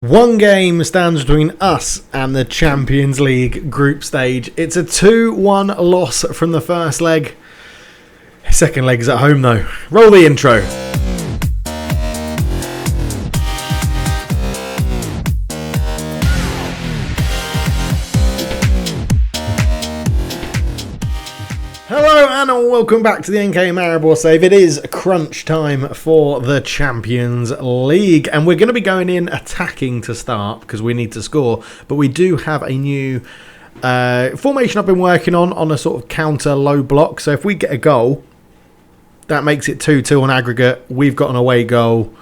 One game stands between us and the Champions League group stage. It's a 2-1 loss from the first leg. Second leg is at home though. Roll the intro. Hello and welcome back to the NK Maribor save. It is crunch time for the Champions League and we're going to be going in attacking to start because we need to score, but we do have a new formation I've been working on a sort of counter low block. So if we get a goal, that makes it 2-2 on aggregate. We've got an away goal.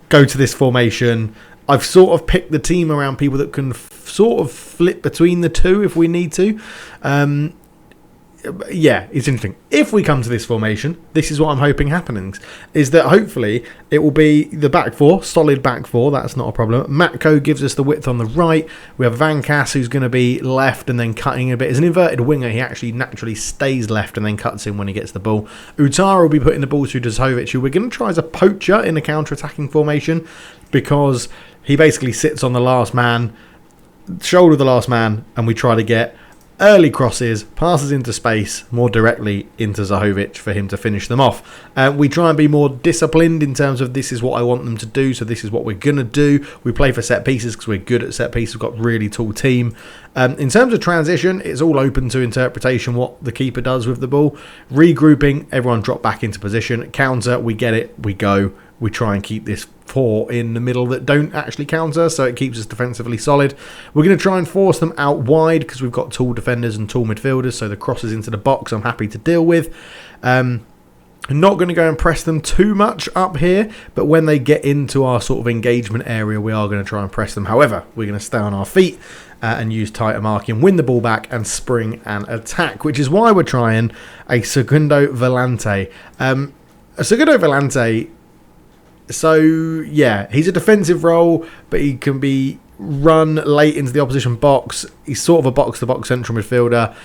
Go to this formation. I've sort of picked the team around people that can sort of flip between the two if we need to. Yeah, it's interesting. If we come to this formation, this is what I'm hoping happens, is that hopefully it will be the back four, solid back four, that's not a problem. Matko gives us the width on the right. We have Van Kass, who's going to be left and then cutting a bit. As an inverted winger, he actually naturally stays left and then cuts in when he gets the ball. Utara will be putting the ball through Dzovic, who we're going to try as a poacher in a counter-attacking formation because he basically sits on the last man, shoulder of the last man, and we try to get early crosses, passes into space, more directly into Dzovic for him to finish them off. We try and be more disciplined in terms of this is what I want them to do, so this is what we're going to do. We play for set pieces because we're good at set pieces. We've got a really tall team. In terms of transition, it's all open to interpretation what the keeper does with the ball. Regrouping, everyone drop back into position. Counter, we get it, we go. We try and keep this four in the middle that don't actually counter, so it keeps us defensively solid. We're going to try and force them out wide because we've got tall defenders and tall midfielders, so the crosses into the box I'm happy to deal with. I'm not going to go and press them too much up here, but when they get into our sort of engagement area, we are going to try and press them. However, we're going to stay on our feet and use tighter marking, win the ball back and spring and attack, which is why we're trying a Segundo Volante. A Segundo Volante, so yeah, he's a defensive role, but he can be run late into the opposition box. He's sort of a box-to-box central midfielder.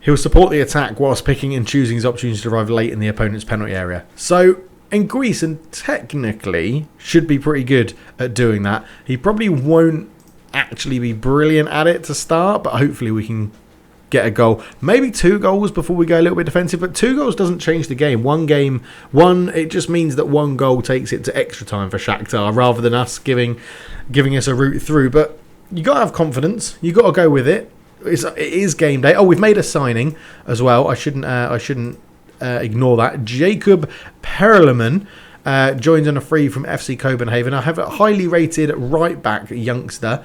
He'll support the attack whilst picking and choosing his opportunities to arrive late in the opponent's penalty area. So in Greece, and technically should be pretty good at doing that. He probably won't actually be brilliant at it to start, but hopefully we can get a goal, maybe 2 goals before we go a little bit defensive, but 2 goals doesn't change the game. It just means that 1 goal takes it to extra time for Shakhtar rather than us giving us a route through. But you got to have confidence. You got to go with it. It is game day. Oh, we've made a signing as well. I shouldn't ignore that. Jacob Perelman joins on a free from FC Copenhagen. I have a highly rated right back youngster.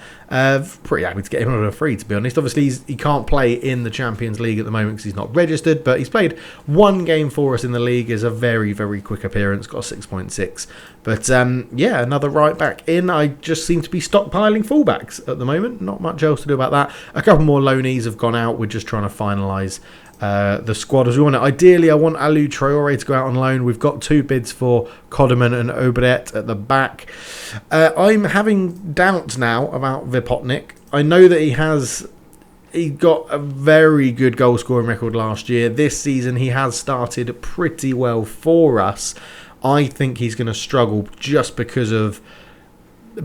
Pretty happy to get him on a free, to be honest. Obviously, he can't play in the Champions League at the moment because he's not registered, but he's played 1 game for us in the league. Is a very, very quick appearance. Got a 6.6. But yeah, another right back in. I just seem to be stockpiling fullbacks at the moment. Not much else to do about that. A couple more loanees have gone out. We're just trying to finalise the squad as we want it. Ideally, I want Alou Traore to go out on loan. We've got 2 bids for Kodeman and Obret at the back. I'm having doubts now about Vipotnik. I know that he got a very good goal scoring record last year. This season, he has started pretty well for us. I think he's going to struggle just because of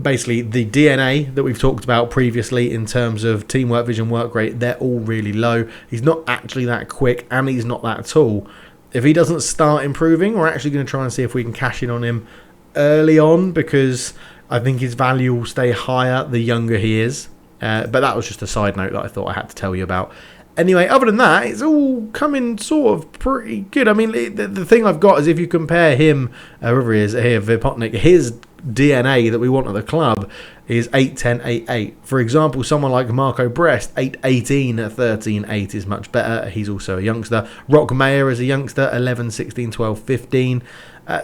basically the DNA that we've talked about previously in terms of teamwork, vision, work rate. They're all really low. He's not actually that quick and he's not that tall. If he doesn't start improving, we're actually going to try and see if we can cash in on him early on because I think his value will stay higher the younger he is. But that was just a side note that I thought I had to tell you about. Anyway, other than that, it's all coming sort of pretty good. I mean, the thing I've got is if you compare him, whoever he is here, Vipotnik, his DNA that we want at the club is 8'10", 8'8". For example, someone like Marco Brest, 8'18", 13'8" is much better. He's also a youngster. Rock Mayer is a youngster, 11, 16, 12, 15.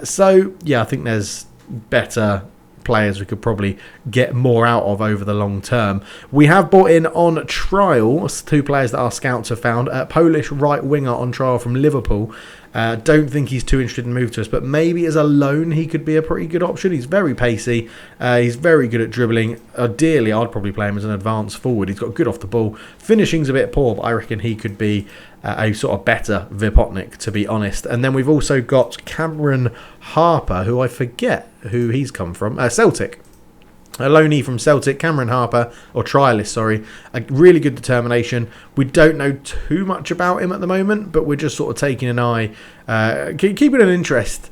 So, yeah, I think there's better players we could probably get more out of over the long term. We have brought in on trial 2 players that our scouts have found. Polish right winger on trial from Liverpool. Don't think he's too interested in moving to us, but maybe as a loan he could be a pretty good option. He's very pacey. He's very good at dribbling. Ideally, I'd probably play him as an advanced forward. He's got good off the ball. Finishing's a bit poor, but I reckon he could be a sort of better Vipotnik, to be honest. And then we've also got Cameron Harper, who I forget who he's come from. Celtic. A loanee from Celtic, Cameron Harper, or trialist, sorry. A really good determination. We don't know too much about him at the moment, but we're just sort of taking an eye, keeping an interest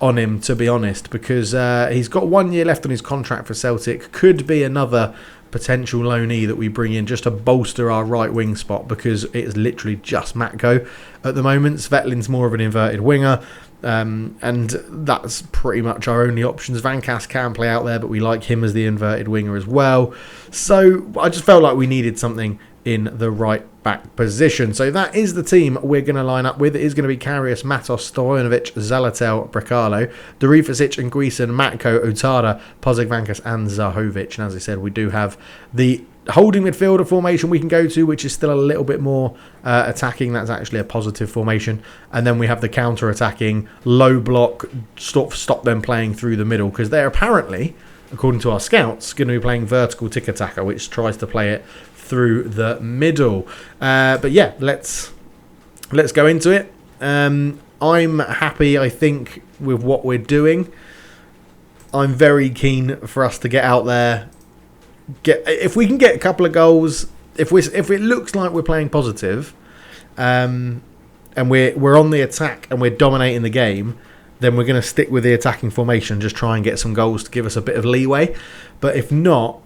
on him, to be honest, because he's got 1 year left on his contract for Celtic. Could be another potential loanee that we bring in just to bolster our right wing spot, because it is literally just Matko at the moment. Svetlin's more of an inverted winger. And that's pretty much our only options. Van Kass can play out there, but we like him as the inverted winger as well. So I just felt like we needed something in the right back position. So that is the team we're going to line up with. It is going to be Karius, Matos, Stojanovic, Zaletel, Brekalo, Darifusic and Greason, Matko, Utada, Pozig, Van Kass and Zahovic. And as I said, we do have the holding midfielder formation we can go to, which is still a little bit more attacking. That's actually a positive formation. And then we have the counter-attacking, low block, stop them playing through the middle, because they're apparently, according to our scouts, going to be playing vertical tiki-taka, which tries to play it through the middle. But yeah, let's go into it. I'm happy, I think, with what we're doing. I'm very keen for us to get out there. If we can get a couple of goals, if it looks like we're playing positive, and we're on the attack and we're dominating the game, then we're going to stick with the attacking formation and just try and get some goals to give us a bit of leeway. But if not,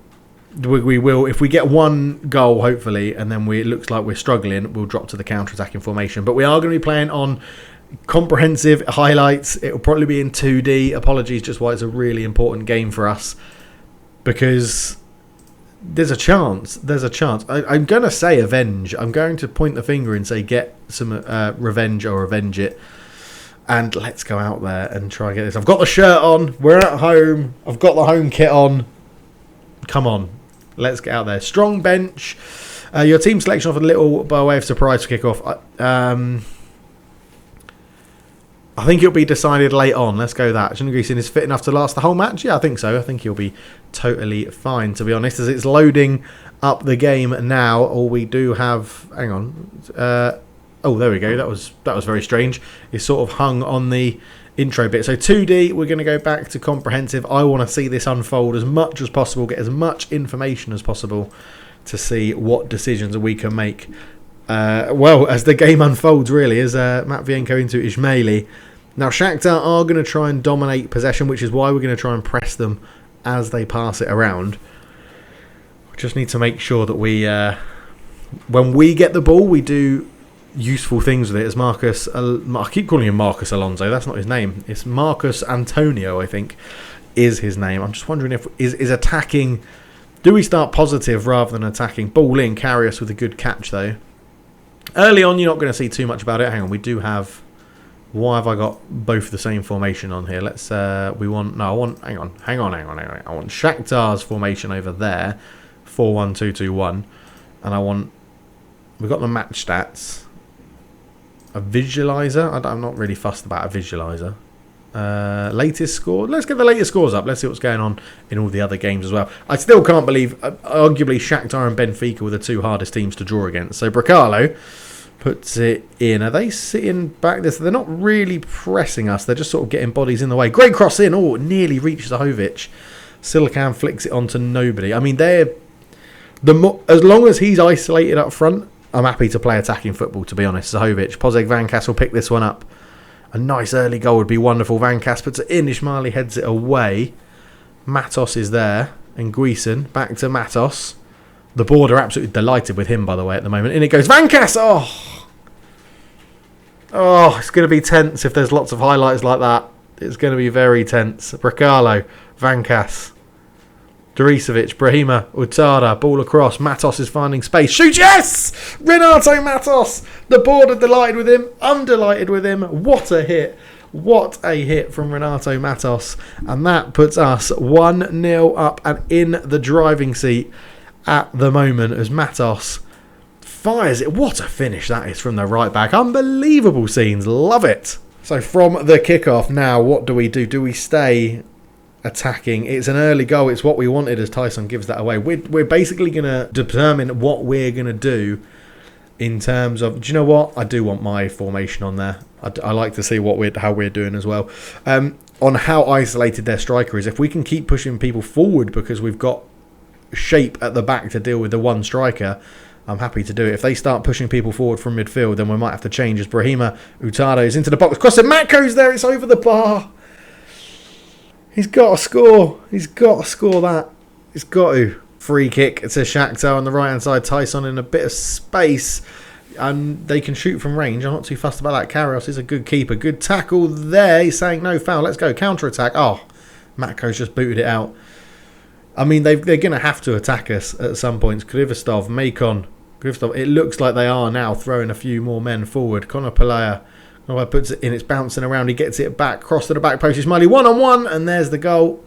we will. If we get one goal, hopefully, and then it looks like we're struggling, we'll drop to the counter-attacking formation. But we are going to be playing on comprehensive highlights. It will probably be in 2D. Apologies, just why it's a really important game for us, because there's a chance. I'm going to say avenge. I'm going to point the finger and say get some revenge or avenge it. And let's go out there and try and get this. I've got the shirt on. We're at home. I've got the home kit on. Come on. Let's get out there. Strong bench. Your team selection offered a little by way of surprise for kickoff. I think it'll be decided late on. Let's go that. Greason is fit enough to last the whole match? Yeah, I think so. I think he'll be totally fine, to be honest, as it's loading up the game now. All we do have... Hang on. Oh, there we go. That was very strange. It's sort of hung on the intro bit. So 2D, we're going to go back to comprehensive. I want to see this unfold as much as possible, get as much information as possible to see what decisions we can make. Well, as the game unfolds, really, as Matvienko into Ismaili. Now, Shakhtar are going to try and dominate possession, which is why we're going to try and press them as they pass it around. We just need to make sure that we, when we get the ball, we do useful things with it. As Marcus, I keep calling him Marcus Alonso. That's not his name. It's Marcus Antonio, I think, is his name. I'm just wondering if is attacking. Do we start positive rather than attacking? Ball in, Karius with a good catch though. Early on, you're not going to see too much about it. Hang on, we do have... Why have I got both the same formation on here? Let's... I want... Hang on. I want Shakhtar's formation over there. 4-1-2-2-1. And I want... We've got the match stats. A visualizer. I'm not really fussed about a visualizer. Latest score. Let's get the latest scores up. Let's see what's going on in all the other games as well. I still can't believe... arguably, Shakhtar and Benfica were the two hardest teams to draw against. So, Brekalo puts it in. Are they sitting back? They're not really pressing us. They're just sort of getting bodies in the way. Great cross in. Oh, it nearly reached Zahovic. Silican flicks it onto nobody. I mean, as long as he's isolated up front, I'm happy to play attacking football, to be honest. Zahovic. Pozeg Van Kass will pick this one up. A nice early goal would be wonderful. Van Kass puts it in. Ismaili heads it away. Matos is there. And Greason. Back to Matos. The board are absolutely delighted with him, by the way, at the moment. In it goes. Van Kass! Oh, it's going to be tense if there's lots of highlights like that. It's going to be very tense. Brekalo. Van Kass. Darifusic, Brahima, Utada, ball across. Matos is finding space. Shoot, yes! Renato Matos! The board are delighted with him. I'm delighted with him. What a hit. What a hit from Renato Matos. And that puts us 1-0 up and in the driving seat at the moment as Matos fires it. What a finish that is from the right back. Unbelievable scenes. Love it. So from the kickoff now, what do? Do we stay attacking? It's an early goal. It's what we wanted as Tyson gives that away. We're basically going to determine what we're going to do in terms of... Do you know what? I do want my formation on there. I like to see how we're doing as well. on how isolated their striker is. If we can keep pushing people forward because we've got shape at the back to deal with the one striker, I'm happy to do it. If they start pushing people forward from midfield, then we might have to change. As Brahima Utado is into the box. Cross it. Matko's there. It's over the bar. He's got to score. He's got to score that. He's got to. Free kick to Shakhtar on the right-hand side. Tyson in a bit of space. And they can shoot from range. I'm not too fussed about that. Karios is a good keeper. Good tackle there. He's saying no foul. Let's go. Counter-attack. Oh, Matko's just booted it out. I mean, they're going to have to attack us at some points. Krivostov, Macon. Krivostov. It looks like they are now throwing a few more men forward. Conor Pelaya puts it in. It's bouncing around. He gets it back. Cross to the back post. Ismaili one-on-one. And there's the goal.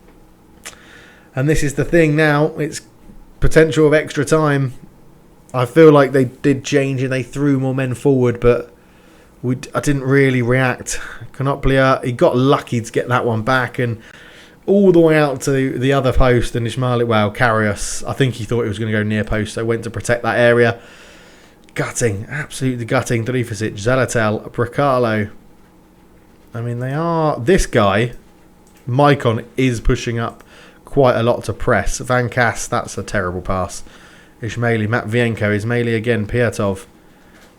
And this is the thing now. It's potential of extra time. I feel like they did change and they threw more men forward, but I didn't really react. Konoplia, he got lucky to get that one back and all the way out to the other post. And Karius, I think he thought he was going to go near post, so went to protect that area. Gutting, absolutely gutting. Drifasic, Zalatel, Bracalo. I mean, this guy, Maicon, is pushing up quite a lot to press. Van Kass, that's a terrible pass. Ismaili, Matvienko, Ismaili again, Piatov.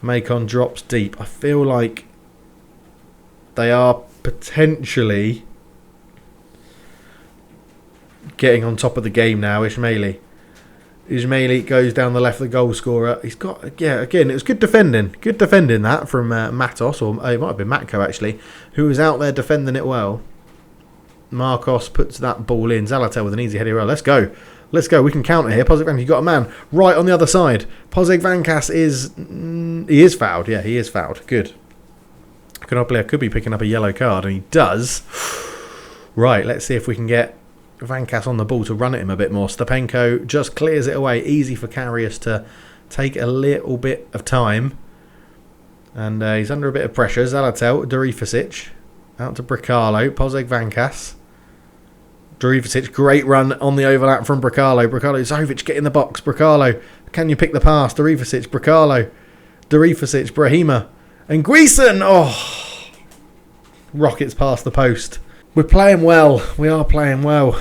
Macon drops deep. I feel like they are potentially getting on top of the game now. Ismaili goes down the left of the goal scorer. He's got, again, it was good defending. Good defending that from Matos, or it might have been Matko actually, who was out there defending it well. Marcos puts that ball in. Zalatel with an easy header. Let's go. Let's go. We can counter here. Pozek Vankas, you've got a man right on the other side. Pozek Vankas is... he is fouled. Yeah, he is fouled. Good. Konoplia could be picking up a yellow card, and he does. Right, let's see if we can get Vankas on the ball to run at him a bit more. Stepenko just clears it away. Easy for Karius to take a little bit of time. And he's under a bit of pressure. Zalatel, Drifasic. Out to Bracalo. Pozek Vankas. Drifasic, great run on the overlap from Bracalo. Zovic, get in the box. Bracalo, can you pick the pass? Drifasic, Bracalo. Drifasic, Brahima. And Greason! Oh! Rockets past the post. We're playing well. We are playing well.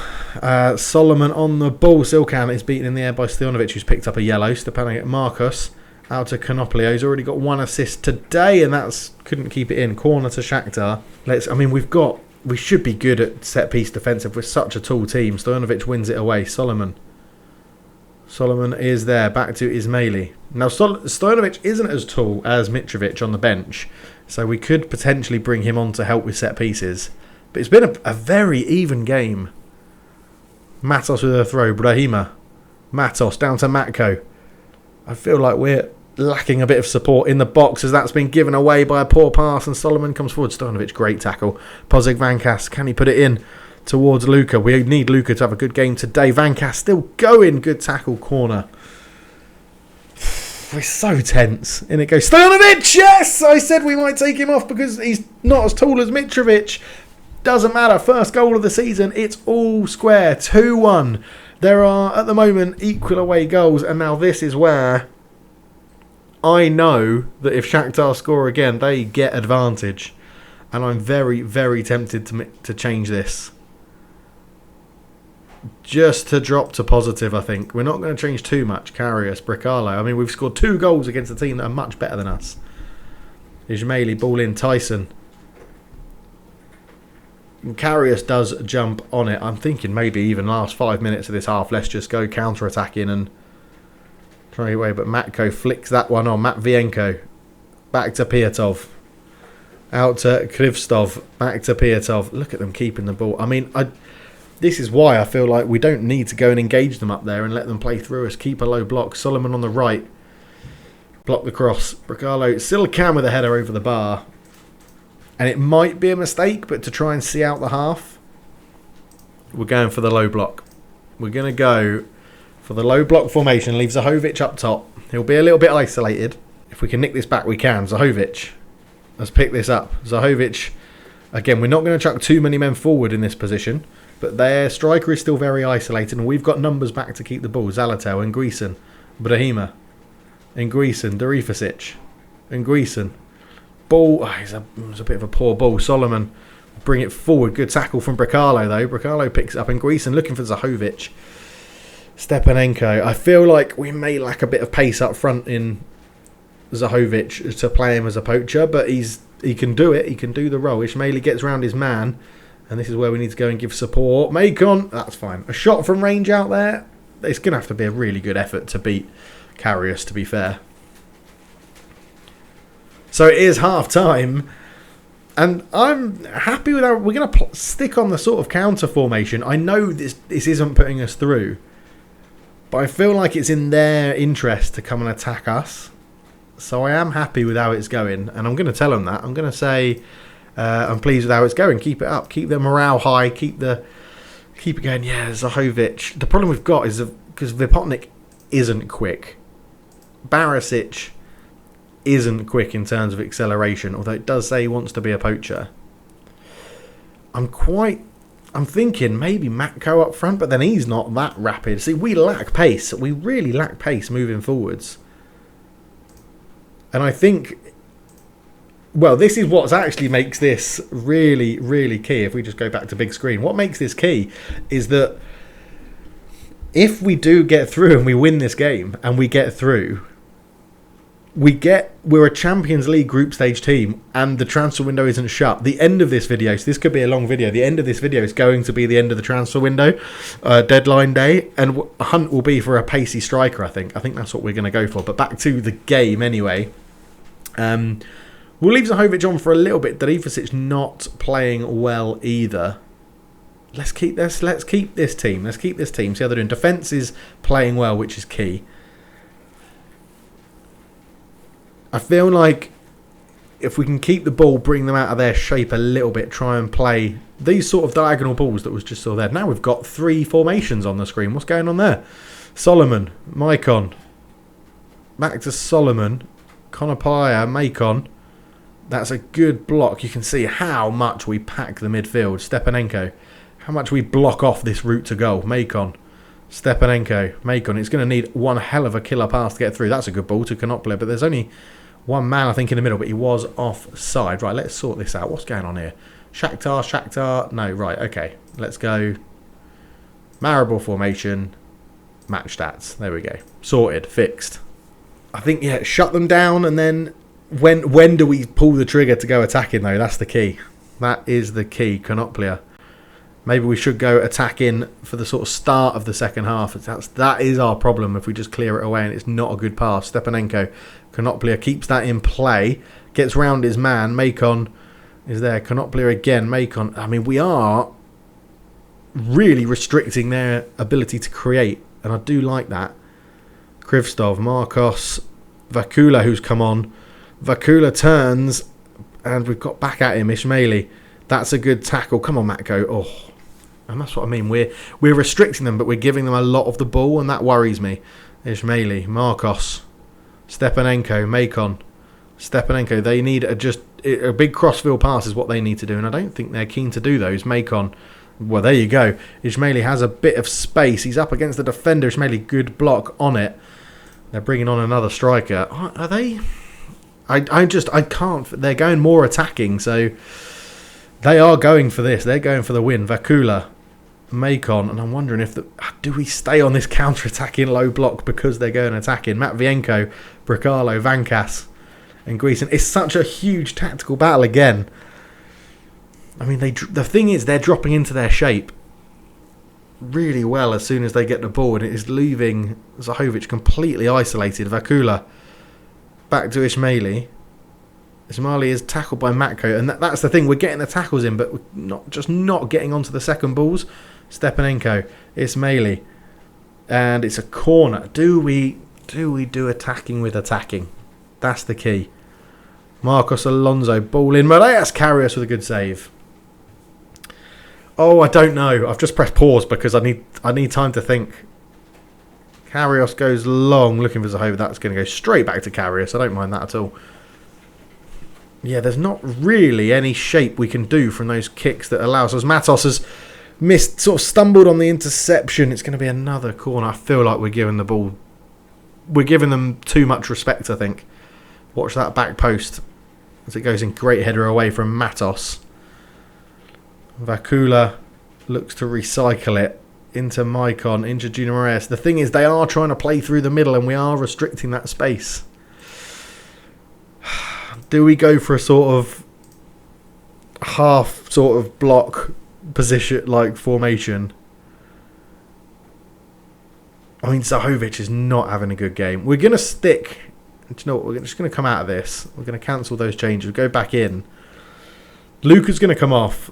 Solomon on the ball. Silkan is beaten in the air by Stojanovic, who's picked up a yellow. Stepanek Marcus out to Konoplia. He's already got one assist today, and couldn't keep it in. Corner to Shakhtar. We should be good at set-piece defensive. We're such a tall team. Stojanovic wins it away. Solomon is there. Back to Ismaili. Now, Stojanovic isn't as tall as Mitrovic on the bench, so we could potentially bring him on to help with set-pieces. But it's been a very even game. Matos with a throw. Brahima. Matos down to Matko. I feel like we're lacking a bit of support in the box as that's been given away by a poor pass, and Solomon comes forward. Stojanovic, great tackle. Pozek Vankas, can he put it in towards Luka? We need Luka to have a good game today. Vankas still going. Good tackle, corner. We're so tense. In it goes. Stojanovic, yes! I said we might take him off because he's not as tall as Mitrovic. Doesn't matter. First goal of the season. It's all square. 2-1. There are, at the moment, equal away goals, and now this is where I know that if Shakhtar score again, they get advantage. And I'm very, very tempted to change this. Just to drop to positive, I think. We're not going to change too much. Karius, Bracalo. I mean, we've scored 2 goals against a team that are much better than us. Ismaili, ball in. Tyson. And Karius does jump on it. I'm thinking maybe even last 5 minutes of this half, let's just go counter-attacking and try away. But Matko flicks that one on. Matvienko. Back to Piatov. Out to Krivostov. Back to Piatov. Look at them keeping the ball. I mean, this is why I feel like we don't need to go and engage them up there and let them play through us. Keep a low block. Solomon on the right. Block the cross. Bracalo still can with a header over the bar. And it might be a mistake, but to try and see out the half, we're going for the low block. We're going to go for the low block formation. Leave Zahovic up top. He'll be a little bit isolated. If we can nick this back, we can. Zahovic. Let's pick this up. Zahovic. Again, we're not going to chuck too many men forward in this position, but their striker is still very isolated, and we've got numbers back to keep the ball. Zalatel and Greason. Brahima. And Greason. Drifasic. And Greason. Ball. Oh, it was a bit of a poor ball. Solomon bring it forward. Good tackle from Bricalo, though. Bricalo picks it up in Greece and looking for Zahovic. Stepanenko. I feel like we may lack a bit of pace up front in Zahovic to play him as a poacher, but he can do it. He can do the role. Ismaili gets round his man, and this is where we need to go and give support. Macon, that's fine. A shot from range out there. It's going to have to be a really good effort to beat Karius, to be fair. So it is half time, and I'm happy with our. We're going to stick on the sort of counter formation. I know this isn't putting us through, but I feel like it's in their interest to come and attack us. So I am happy with how it's going, and I'm going to tell them that. I'm going to say I'm pleased with how it's going. Keep it up. Keep the morale high. Keep it going. Yeah, Zahovic. The problem we've got is because Vipotnik isn't quick. Barisic isn't quick in terms of acceleration, although it does say he wants to be a poacher. I'm thinking maybe Matko up front, but then he's not that rapid. See, we lack pace. We really lack pace moving forwards. And I think, well, this is what actually makes this really, really key. If we just go back to big screen, what makes this key is that if we do get through and we win this game and we get through, we're a Champions League group stage team and the transfer window isn't shut. The end of this video, so this could be a long video, the end of this video is going to be the end of the transfer window, deadline day, and Hunt will be for a pacey striker, I think. I think that's what we're going to go for. But back to the game anyway. We'll leave Zahovic on for a little bit. Darivasic not playing well either. Let's keep this team. See how they're doing. Defence is playing well, which is key. I feel like if we can keep the ball, bring them out of their shape a little bit, try and play these sort of diagonal balls that was just saw there. Now we've got 3 formations on the screen. What's going on there? Solomon, Maicon. Back to Solomon. Konopaya, Macon. That's a good block. You can see how much we pack the midfield. Stepanenko. How much we block off this route to goal. Macon. Stepanenko. Macon. It's going to need one hell of a killer pass to get through. That's a good ball to Konoplia, but there's only one man, I think, in the middle, but he was offside. Right, let's sort this out. What's going on here? Shakhtar. No, right, okay. Let's go. Maribor formation. Match stats. There we go. Sorted. Fixed. I think, yeah, shut them down, and then when do we pull the trigger to go attacking, though? That's the key. That is the key. Konoplia. Maybe we should go attacking for the sort of start of the second half. That is our problem if we just clear it away and it's not a good pass. Stepanenko. Konoplia keeps that in play. Gets round his man. Macon is there. Konoplia again. Macon. I mean, we are really restricting their ability to create. And I do like that. Krivstov. Marcos. Vakula, who's come on. Vakula turns. And we've got back at him. Ismaili. That's a good tackle. Come on, Matko. Oh. And that's what I mean. We're restricting them, but we're giving them a lot of the ball, and that worries me. Ismaili, Marcos, Stepanenko, Macon, Stepanenko. They need a big crossfield pass is what they need to do, and I don't think they're keen to do those. Macon, well, there you go. Ismaili has a bit of space. He's up against the defender. Ismaili, good block on it. They're bringing on another striker. Are they? I can't. They're going more attacking, so they are going for this. They're going for the win. Vakula. Macon, and I'm wondering if do we stay on this counter-attacking low block because they're going attacking. Matvienko, Bricalo, Vankas, and Greason. It's such a huge tactical battle again. I mean, the thing is, they're dropping into their shape really well as soon as they get the ball, and it is leaving Zahovic completely isolated. Vakula back to Ismaili. Ismaili is tackled by Matko, and that's the thing. We're getting the tackles in, but we're not getting onto the second balls. Stepanenko, Ismaili, and it's a corner. Do we do attacking with attacking? That's the key. Marcos Alonso, ball in. Moraes Karius with a good save. Oh, I don't know. I've just pressed pause because I need time to think. Karius goes long, looking for Zahovic. That's going to go straight back to Karius. I don't mind that at all. Yeah, there's not really any shape we can do from those kicks that allows us. Matos has missed, sort of stumbled on the interception. It's going to be another corner. I feel like we're giving them too much respect, I think. Watch that back post as it goes in, great header away from Matos. Vakula looks to recycle it into Maicon, into Junior Moraes. The thing is, they are trying to play through the middle and we are restricting that space. Do we go for a sort of half sort of block position like formation? I mean, Zahovic is not having a good game. We're going to stick. Do you know what? We're just going to come out of this. We're going to cancel those changes. Go back in. Luka's going to come off.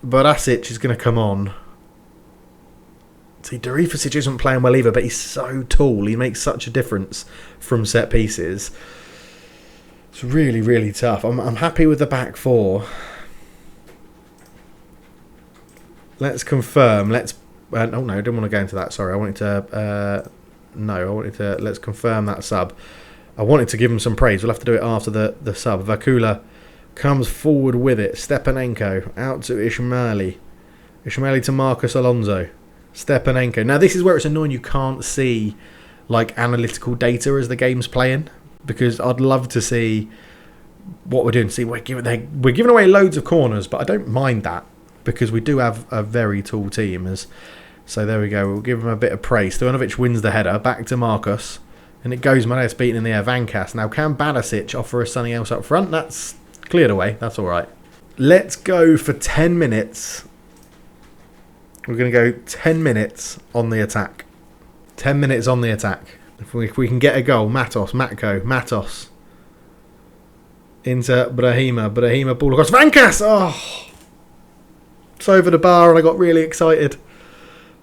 Barasic is going to come on. See, Darifusic isn't playing well either, but he's so tall. He makes such a difference from set pieces. It's really, really tough. I'm happy with the back four. Let's confirm. Let's... oh, no, I didn't want to go into that. Sorry, I wanted to... Let's confirm that sub. I wanted to give him some praise. We'll have to do it after the sub. Vakula comes forward with it. Stepanenko out to Ishmaeli. Ishmaeli to Marcus Alonso. Stepanenko. Now, this is where it's annoying you can't see like analytical data as the game's playing, because I'd love to see what we're doing. See, we're giving away loads of corners, but I don't mind that because we do have a very tall team. So there we go. We'll give him a bit of praise. Stojanovic wins the header. Back to Marcus. And it goes Manes beaten in the air. Vankas. Now, can Barasic offer us something else up front? That's cleared away. That's all right. Let's go for 10 minutes. We're going to go 10 minutes on the attack. 10 minutes on the attack. If we can get a goal. Matos. Into Brahima. Ball across. Vankas! Oh! It's over the bar and I got really excited.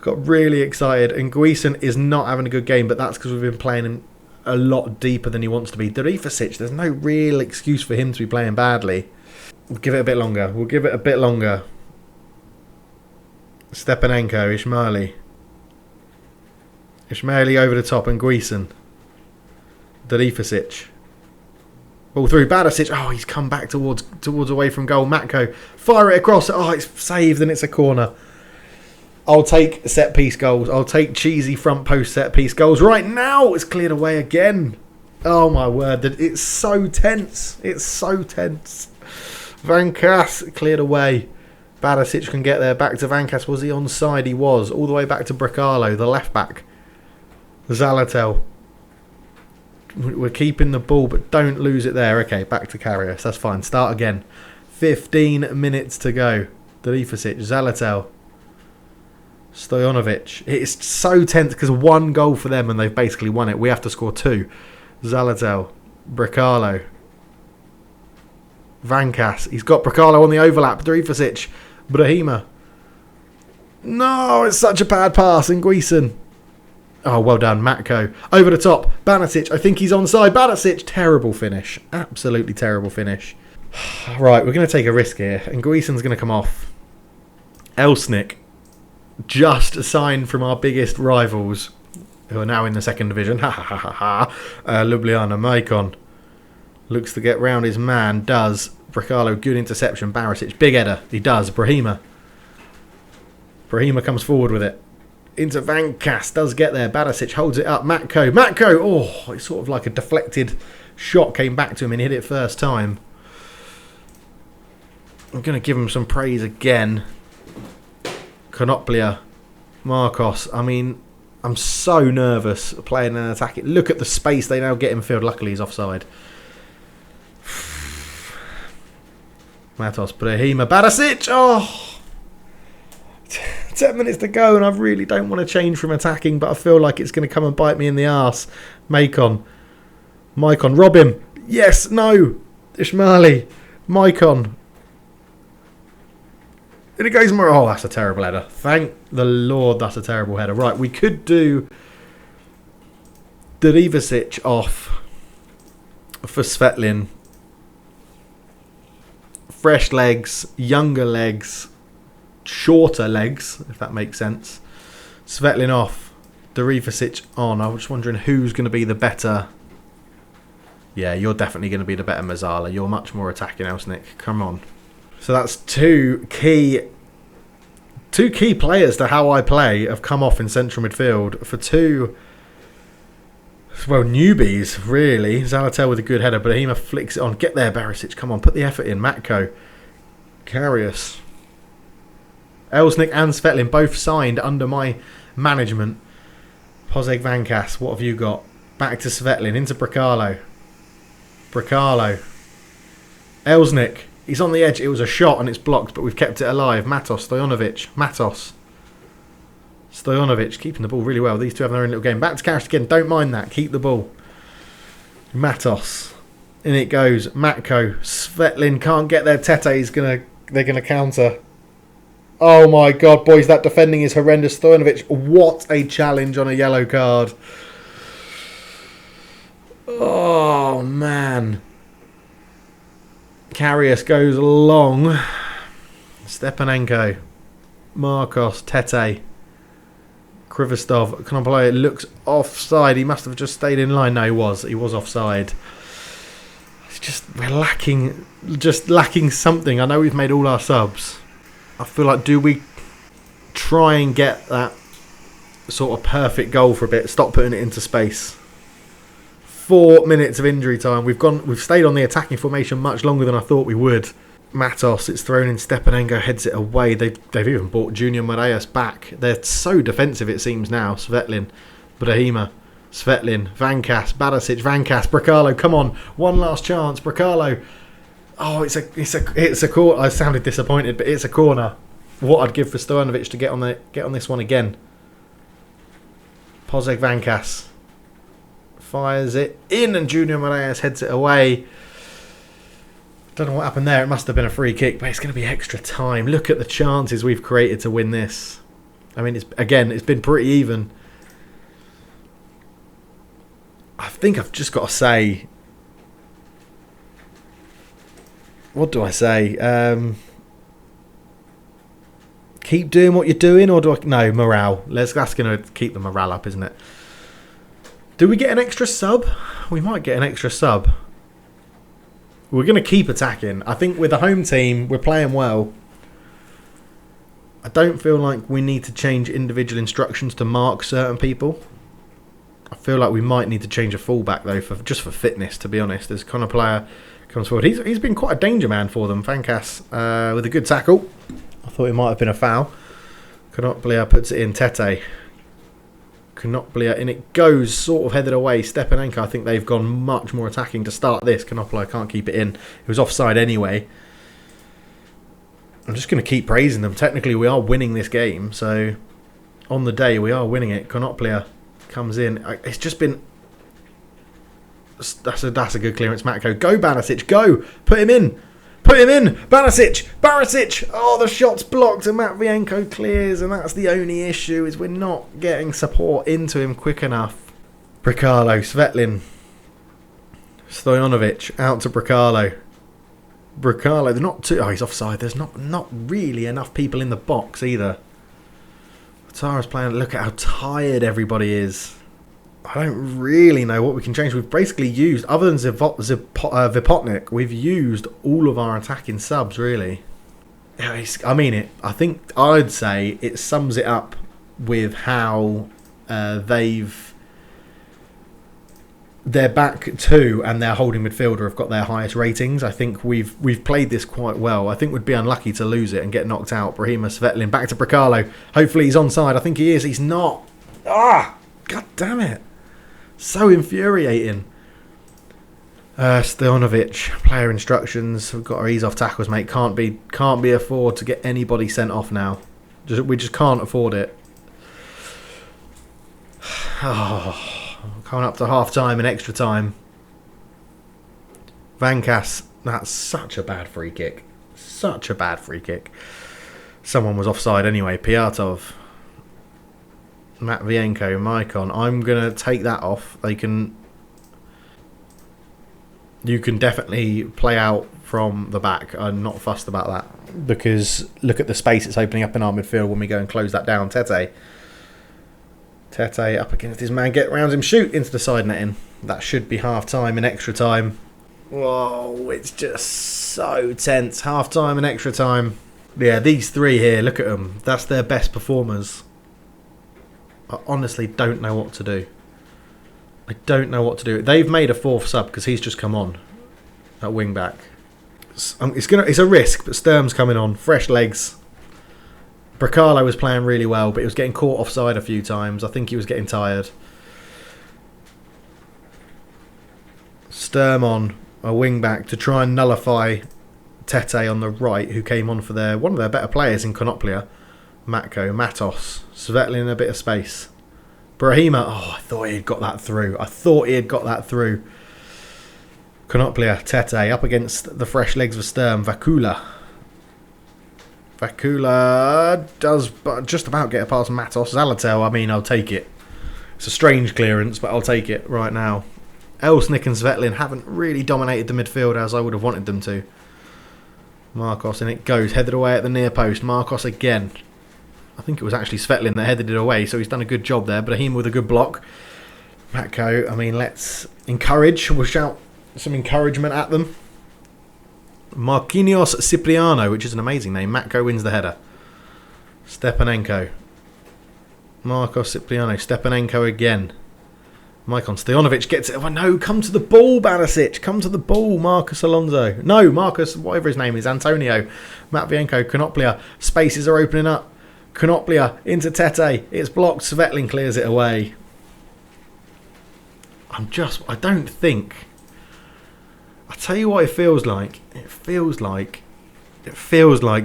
And Guisen is not having a good game, but that's because we've been playing him a lot deeper than he wants to be. Darifusic, there's no real excuse for him to be playing badly. We'll give it a bit longer. Stepanenko, Ishmaeli over the top and Guisen. Darifusic. Ball through. Barasic. Oh, he's come back towards away from goal. Matko. Fire it across. Oh, it's saved and it's a corner. I'll take set piece goals. I'll take cheesy front post set piece goals. Right now, it's cleared away again. Oh my word. It's so tense. Vankas cleared away. Barasic can get there. Back to Vankas. Was he onside? He was. All the way back to Bricalo, the left back. Zalatel. We're keeping the ball, but don't lose it there. Okay, back to Karius. That's fine. Start again. 15 minutes to go. Darifusic, Zalatel, Stojanovic. It's so tense because one goal for them and they've basically won it. We have to score two. Zalatel, Bricalo, Vankas. He's got Bricalo on the overlap. Darifusic, Brahima. No, it's such a bad pass. Guisen. Oh, well done, Matko. Over the top. Barasic, I think he's onside. Barasic, terrible finish. Absolutely terrible finish. Right, we're going to take a risk here. And Guisen's going to come off. Elsnik, just a sign from our biggest rivals, who are now in the second division. Ljubljana, Maicon. Looks to get round his man. Does. Bricalo, good interception. Barasic, big header. He does. Brahima comes forward with it. Into Vankas, does get there. Barasic holds it up. Matko, oh, it's sort of like a deflected shot came back to him and hit it first time. I'm going to give him some praise again. Konoplia, Marcos. I mean, I'm so nervous playing an attack. Look at the space they now get in field. Luckily, he's offside. Matos, Brahima, Barasic, oh! 10 minutes to go and I really don't want to change from attacking, but I feel like it's going to come and bite me in the arse. Maicon, rob him. Yes, no. Ishmaeli, Maicon. And it goes more. Oh, that's a terrible header. Thank the Lord that's a terrible header. Right, we could do Darifusic off for Svetlin. Fresh legs, younger legs, shorter legs, if that makes sense. Svetlin off, Darifusic on. I was just wondering who's going to be the better. Yeah, you're definitely going to be the better Mazzala. You're much more attacking, Elsnik. Come on. So that's two key players to how I play have come off in central midfield for two, well, newbies, really. Zalatel with a good header. Brahima flicks it on. Get there, Barasic. Come on, put the effort in. Matko. Karius. Elsnik and Svetlin both signed under my management. Pozeg Vankas, what have you got? Back to Svetlin, into Bricalo. Elsnik, he's on the edge. It was a shot and it's blocked, but we've kept it alive. Stoyanovich keeping the ball really well. These two have their own little game. Back to Karras again. Don't mind that. Keep the ball. Matos. In it goes. Matko. Svetlin can't get there. They're gonna counter. Oh my god, boys, that defending is horrendous. Stoyanovich, what a challenge on a yellow card. Oh man. Karius goes long. Stepanenko. Marcos. Tete. Krivostov. Konoplaya looks offside. He must have just stayed in line. No, he was. He was offside. It's just, we're lacking something. I know we've made all our subs. I feel like, do we try and get that sort of perfect goal for a bit? Stop putting it into space. 4 minutes of injury time. We've stayed on the attacking formation much longer than I thought we would. Matos, it's thrown in. Stepanenko heads it away. They've even brought Junior Moraes back. They're so defensive, it seems now. Svetlin, Brahima, Svetlin, Vankas, Barisic, Vankas, Bricalo. Come on, one last chance, Bricalo. Oh, it's a corner. I sounded disappointed, but it's a corner. What I'd give for Stoyanovich to get on this one again. Pozeg Vankas fires it in, and Junior Moraes heads it away. Don't know what happened there. It must have been a free kick, but it's going to be extra time. Look at the chances we've created to win this. I mean, it's been pretty even. I think I've just got to say, what do I say? Keep doing what you're doing, or do I? No, morale. That's going to keep the morale up, isn't it? Do we get an extra sub? We might get an extra sub. We're going to keep attacking. I think with the home team, we're playing well. I don't feel like we need to change individual instructions to mark certain people. I feel like we might need to change a fullback, though, just for fitness, to be honest. There's kind of player comes forward. He's been quite a danger man for them. Vankas with a good tackle. I thought it might have been a foul. Konoplaya puts it in. Tete. Konoplaya, and it goes sort of headed away. Stepanenko, I think they've gone much more attacking to start this. Konoplaya can't keep it in. It was offside anyway. I'm just going to keep praising them. Technically, we are winning this game, so on the day we are winning it. Konoplaya comes in. It's just been... That's a good clearance, Matko. Go, Barisic, go! Put him in! Put him in! Barisic! Oh, the shot's blocked and Matvienko clears, and that's the only issue, is we're not getting support into him quick enough. Bricalo, Svetlin. Stoyanovich, out to Bricalo. Bricalo, they're not too... Oh, he's offside. There's not really enough people in the box either. Tara's playing... Look at how tired everybody is. I don't really know what we can change. We've basically used, other than Vipotnik, we've used all of our attacking subs, really. I mean, I think I'd say it sums it up with how their back two and their holding midfielder have got their highest ratings. I think we've played this quite well. I think we'd be unlucky to lose it and get knocked out. Brahima, Svetlin, back to Bricalo. Hopefully he's onside. I think he is. He's not. Ah, god damn it. So infuriating. Stoyanovich, player instructions. We've got our ease off tackles, mate. Can't be afford to get anybody sent off now. We just can't afford it. Oh, coming up to half time and extra time. Vankas, that's such a bad free kick. Such a bad free kick. Someone was offside anyway. Piatov. Matvienko, Maicon. I'm going to take that off. You can definitely play out from the back. I'm not fussed about that, because look at the space it's opening up in our midfield when we go and close that down. Tete up against his man. Get round him. Shoot into the side netting. That should be half time and extra time. Whoa, it's just so tense. Half time and extra time. Yeah, these three here, look at them. That's their best performers. I honestly don't know what to do. I don't know what to do. They've made a fourth sub because he's just come on at wing back. It's a risk, but Sturm's coming on. Fresh legs. Bracalo was playing really well, but he was getting caught offside a few times. I think he was getting tired. Sturm on a wing back to try and nullify Tete on the right, who came on for one of their better players in Konoplia. Matko, Matos, Svetlin in a bit of space. Brahima, I thought he had got that through. Konoplia, Tete up against the fresh legs of Sturm. Vakula does just about get past Matos. Zalatel, I mean, I'll take it. It's a strange clearance, but I'll take it right now. Elsnik and Svetlin haven't really dominated the midfield as I would have wanted them to. Marcos, and it goes. Headed away at the near post. Marcos again. I think it was actually Svetlin that headed it away, so he's done a good job there. Brahim with a good block. Matko, I mean, let's encourage. We'll shout some encouragement at them. Marquinhos Cipriano, which is an amazing name. Matko wins the header. Stepanenko. Marcos Cipriano. Stepanenko again. Maikon Stojanovic gets it. Oh no, come to the ball, Barisic. Come to the ball, Marcus Alonso. No, Marcus, whatever his name is, Antonio. Matvienko, Konoplia. Spaces are opening up. Konoplia into Tete. It's blocked. Svetlin clears it away. I don't think. I tell you what it feels like. It feels like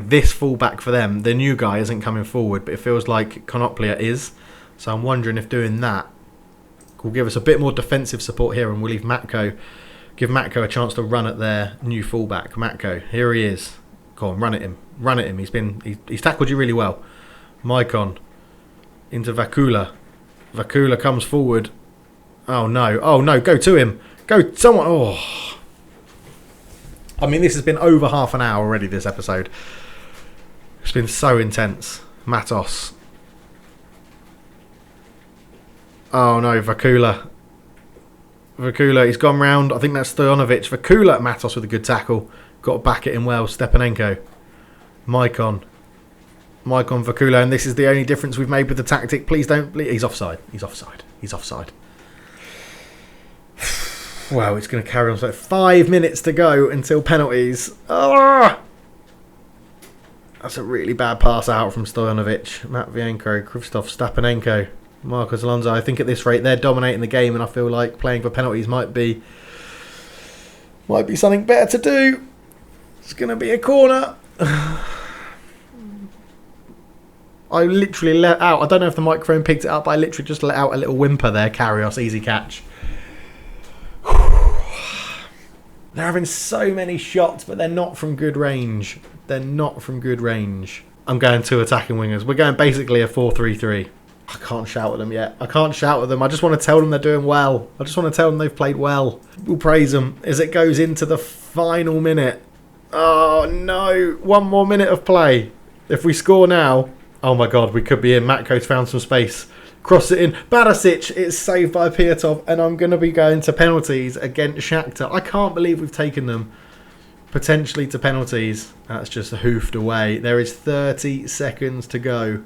this fullback for them, the new guy, isn't coming forward, but it feels like Konoplia is. So I'm wondering if doing that will give us a bit more defensive support here, and we'll give Matko a chance to run at their new fullback. Matko, here he is. Go on, run at him. He's tackled you really well. Maikon into Vakula. Vakula comes forward. Oh no, go to him. Go, someone. Oh. I mean, this has been over half an hour already, this episode. It's been so intense. Matos. Oh no, Vakula, he's gone round. I think that's Stojanovic. Vakula, Matos with a good tackle. Got to back it in well. Stepanenko. Maikon, Vakula. And this is the only difference we've made with the tactic. Please don't... He's offside. Wow, it's going to carry on. So 5 minutes to go until penalties. Oh! That's a really bad pass out from Stojanovic. Matvienko, Krzysztof Stepanenko. Marcos Alonso. I think at this rate they're dominating the game, and I feel like playing for penalties might be something better to do. It's going to be a corner. I literally let out. I don't know if the microphone picked it up, but I literally just let out a little whimper there. Karios, easy catch. They're having so many shots, but they're not from good range. I'm going two attacking wingers. We're going basically a 4-3-3. I can't shout at them yet. I just want to tell them they're doing well. I just want to tell them they've played well. We'll praise them as it goes into the final minute. Oh no, 1 more minute of play. If we score now, oh my god, we could be in. Matko's found some space. Cross it in. Barisic, it's saved by Piatov, and I'm going to be going to penalties against Shakhtar. I can't believe we've taken them potentially to penalties. That's just hoofed away. There is 30 seconds to go.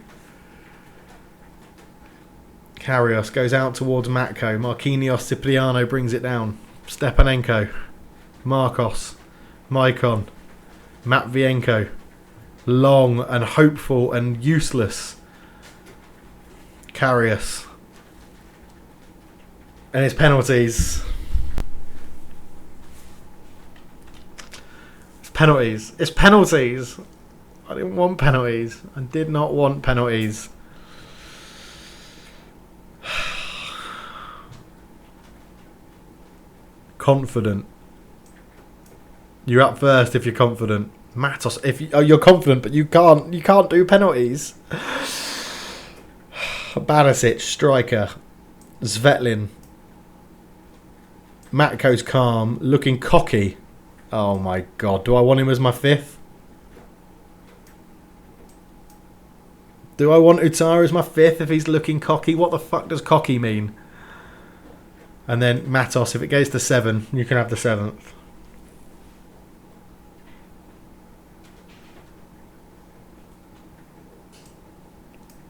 Karios goes out towards Matko. Marquinhos Cipriano brings it down. Stepanenko. Marcos. Maikon. Matvienko. Long and hopeful and useless. Karios. And it's penalties. It's penalties. I didn't want penalties. I did not want penalties. Confident. You're up first if you're confident. Matos, you're confident, but you can't do penalties. Barisic, striker. Svetlin. Matko's calm, looking cocky. Oh my god, do I want him as my fifth? Do I want Utara as my fifth if he's looking cocky? What the fuck does cocky mean? And then Matos, if it goes to 7, you can have the 7th.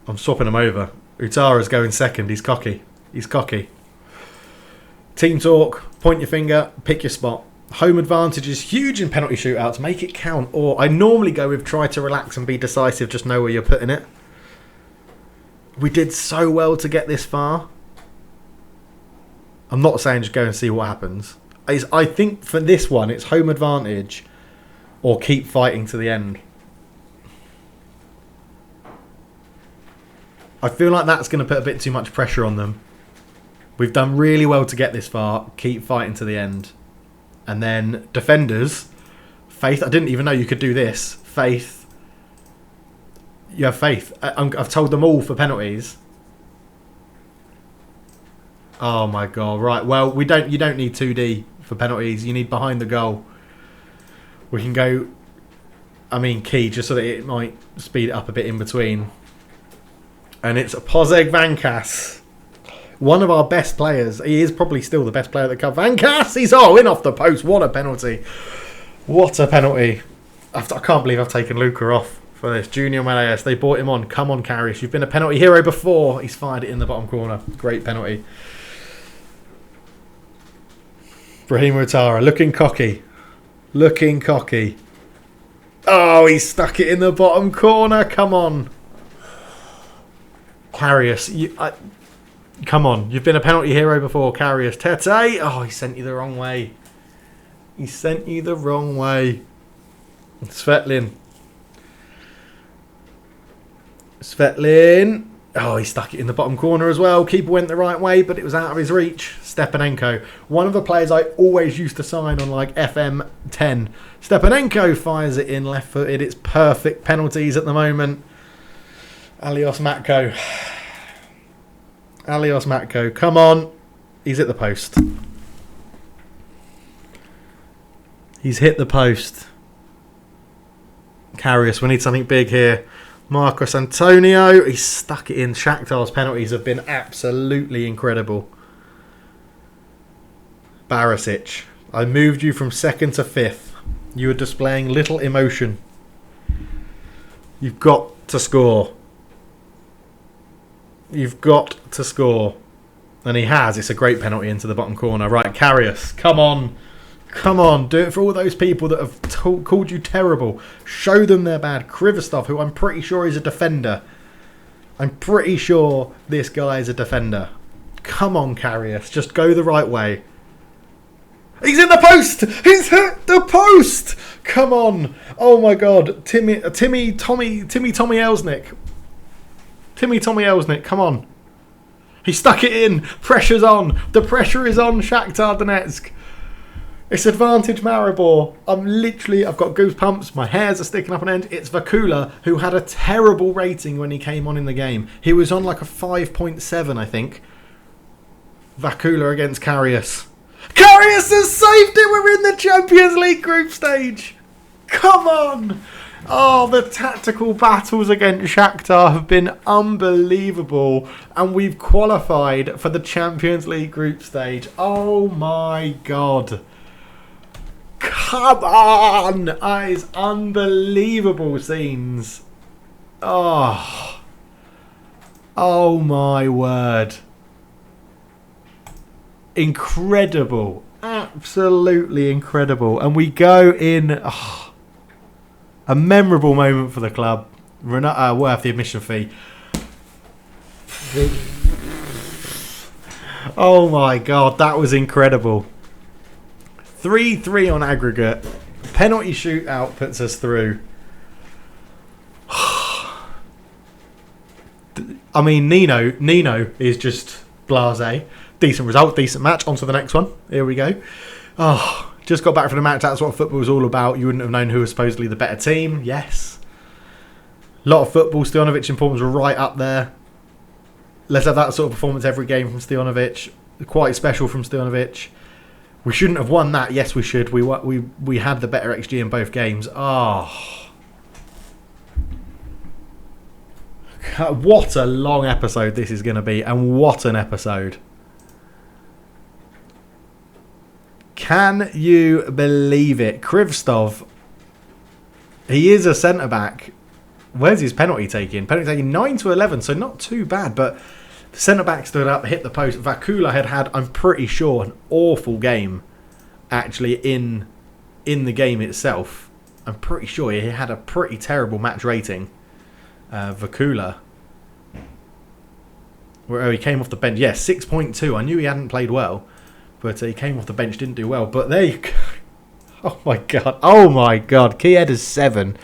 I'm swapping him over. Utara's going second. He's cocky. Team talk. Point your finger. Pick your spot. Home advantage is huge in penalty shootouts. Make it count. Or I normally go with try to relax and be decisive. Just know where you're putting it. We did so well to get this far. I'm not saying just go and see what happens. I think for this one, it's home advantage or keep fighting to the end. I feel like that's going to put a bit too much pressure on them. We've done really well to get this far. Keep fighting to the end. And then defenders, Faith. I didn't even know you could do this. Faith. You have Faith. I've told them all for penalties. Oh my god! Right. Well, you don't need 2D for penalties. You need behind the goal. We can go. I mean, key just so that it might speed it up a bit in between. And it's Pozeg Vankas. One of our best players. He is probably still the best player at the club. Vankas! He's in off the post. What a penalty. What a penalty. I can't believe I've taken Luca off for this. Junior Malayas. They brought him on. Come on, Karius. You've been a penalty hero before. He's fired it in the bottom corner. Great penalty. Brahim Utara. Looking cocky. Looking cocky. Oh, he stuck it in the bottom corner. Come on. Karius. Come on, you've been a penalty hero before, Karius. Tete! Oh, he sent you the wrong way. He sent you the wrong way. Svetlin. Svetlin. Oh, he stuck it in the bottom corner as well. Keeper went the right way, but it was out of his reach. Stepanenko. One of the players I always used to sign on like FM10. Stepanenko fires it in left-footed. It's perfect penalties at the moment. Alios Matko. Alios Matko, come on. He's hit the post. He's hit the post. Karius, we need something big here. Marcos Antonio, he stuck it in. Shakhtar's penalties have been absolutely incredible. Barisic, I moved you from 2nd to 5th. You were displaying little emotion. You've got to score. You've got to score. And he has. It's a great penalty into the bottom corner. Right, Karius. Come on. Come on. Do it for all those people that have called you terrible. Show them they're bad. Krivostov, who I'm pretty sure is a defender. I'm pretty sure this guy is a defender. Come on, Karius. Just go the right way. He's in the post! He's hit the post! Come on. Oh, my God. Tommy Elsnick. Tommy Elsnick, come on. He stuck it in. Pressure's on. The pressure is on Shakhtar Donetsk. It's advantage Maribor. I've got goosebumps. My hairs are sticking up on end. It's Vakula, who had a terrible rating when he came on in the game. He was on like a 5.7, I think. Vakula against Karius. Karius has saved it. We're in the Champions League group stage. Come on. Oh, the tactical battles against Shakhtar have been unbelievable. And we've qualified for the Champions League group stage. Oh my God. Come on. That is unbelievable scenes. Oh. Oh my word. Incredible. Absolutely incredible. And we go in... Oh. A memorable moment for the club. Worth the admission fee. Oh my God, that was incredible. 3-3 on aggregate. Penalty shootout puts us through. I mean, Nino is just blasé. Decent result, decent match. On to the next one. Here we go. Oh... Just got back from the match. That's what football was all about. You wouldn't have known who was supposedly the better team. Yes. A lot of football. Stojanovic and Performance were right up there. Let's have that sort of performance every game from Stojanovic. Quite special from Stojanovic. We shouldn't have won that. Yes, we should. We had the better XG in both games. Oh. What a long episode this is going to be. And what an episode. Can you believe it? Krivostov, he is a centre-back. Where's his penalty taking? Penalty taking 9-11, so not too bad. But the centre-back stood up, hit the post. Vakula had, I'm pretty sure, an awful game. actually in the game itself. I'm pretty sure he had a pretty terrible match rating. Vakula. Where he came off the bench. Yeah, 6.2. I knew he hadn't played well, but he came off the bench, didn't do well. But there you go. Oh my god. Oh my god. Key headers 7.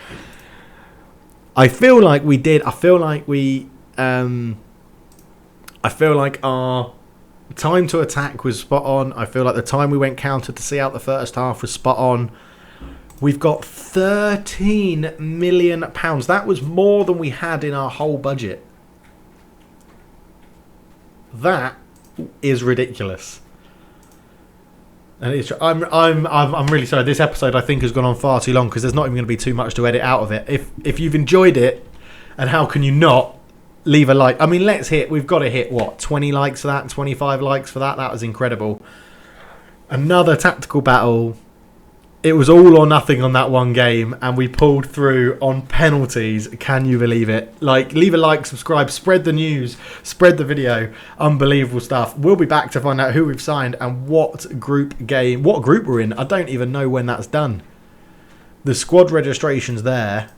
I feel like we did. I feel like we. I feel like our time to attack was spot on. I feel like the time we went counter to see out the first half was spot on. We've got £13 million. That was more than we had in our whole budget. That is ridiculous. And it's, I'm really sorry. This episode I think has gone on far too long because there's not even going to be too much to edit out of it. If you've enjoyed it, and how can you not, leave a like. I mean, we've got to hit what, 20 likes for that, 25 likes for that. That was incredible. Another tactical battle. It was all or nothing on that one game, and we pulled through on penalties. Can you believe it? Like, leave a like, subscribe, spread the news, spread the video. Unbelievable stuff. We'll be back to find out who we've signed and what group we're in. I don't even know when that's done. The squad registration's there.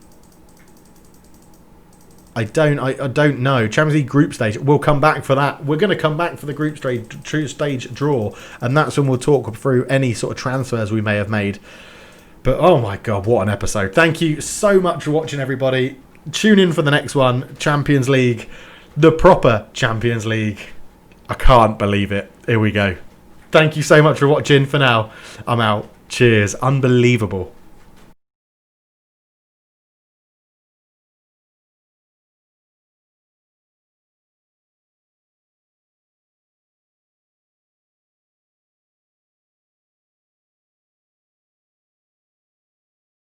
I don't know. Champions League group stage. We'll come back for that. We're going to come back for the group stage draw, and that's when we'll talk through any sort of transfers we may have made. But oh my god, what an episode. Thank you so much for watching, everybody. Tune in for the next one. Champions League. The proper Champions League. I can't believe it. Here we go. Thank you so much for watching. For now, I'm out. Cheers. Unbelievable.